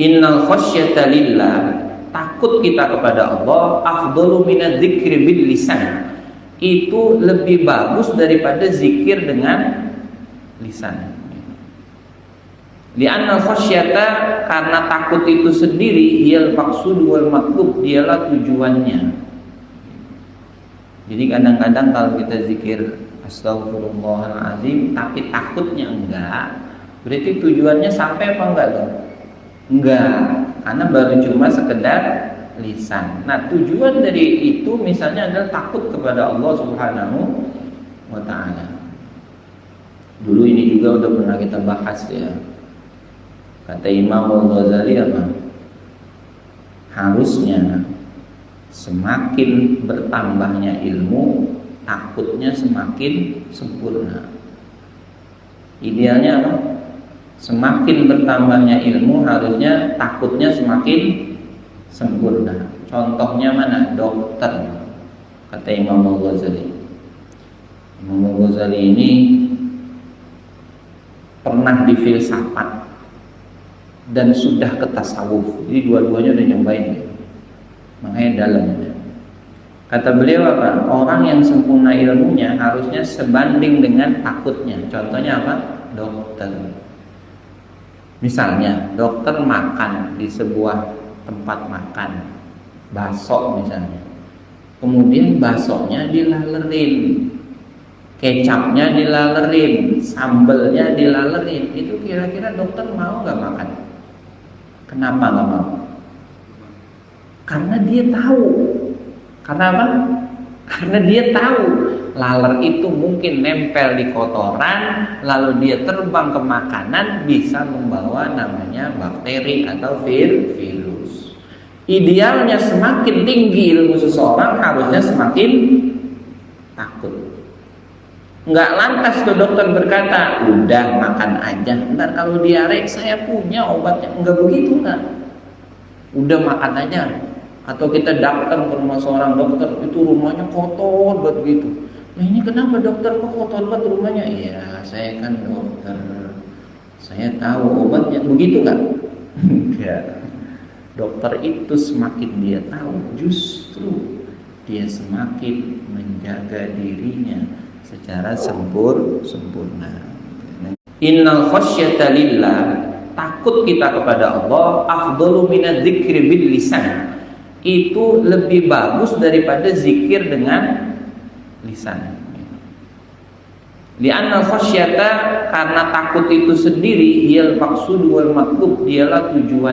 Innal khasyata lillah, takut kita kepada Allah, afdalu minadz dzikri bil lisan, itu lebih bagus daripada zikir dengan lisan. Li'anna khasyata, karena takut itu sendiri, hiyal maqsud wal matlub, dialah tujuannya. Jadi kadang-kadang kalau kita zikir astagfirullahaladzim tapi takutnya enggak, berarti tujuannya sampai apa enggak dong? Enggak, karena baru cuma sekedar lisan. Nah, tujuan dari itu misalnya adalah takut kepada Allah Subhanahu wa ta'ala. Dulu ini juga udah pernah kita bahas ya. Kata Imam Al-Ghazali apa? Harusnya semakin bertambahnya ilmu, takutnya semakin sempurna. Idealnya apa? Semakin bertambahnya ilmu, harusnya takutnya semakin sempurna. Contohnya mana? Dokter. Kata Imam Al-Ghazali. Imam Al-Ghazali ini pernah di filsafat dan sudah ke tasawuf. Jadi dua-duanya udah nyobain ya. Makanya dalam. Kata beliau apa? Orang yang sempurna ilmunya harusnya sebanding dengan takutnya. Contohnya apa? Dokter. Misalnya dokter makan di sebuah tempat makan, bakso misalnya, kemudian baksonya dilalerin, kecapnya dilalerin, sambelnya dilalerin, itu kira-kira dokter mau nggak makan? Kenapa nggak mau? Karena dia tahu. Karena apa? Karena dia tahu laler itu mungkin nempel di kotoran, lalu dia terbang ke makanan, bisa membawa namanya bakteri atau virus. Idealnya semakin tinggi ilmu seseorang, harusnya semakin takut. Nggak lantas tuh dokter berkata, udah makan aja, ntar kalau diare saya punya obatnya. Nggak begitu kan? Udah makan aja. Atau kita datang ke rumah seorang dokter, itu rumahnya kotor banget gitu. Nah ini kenapa dokter kok kotor banget rumahnya? Iya, saya kan dokter, saya tahu obatnya. Begitu kan? Enggak. Dokter itu semakin dia tahu, justru dia semakin menjaga dirinya secara sempurna. Innal khasyata lillah, takut kita kepada Allah, afdalu minadz dzikri bil lisan, itu lebih bagus daripada zikir dengan lisan. Li'anna khasyata, karena takut itu sendiri, hiyal maqsud wal matlub, dialah tujuan.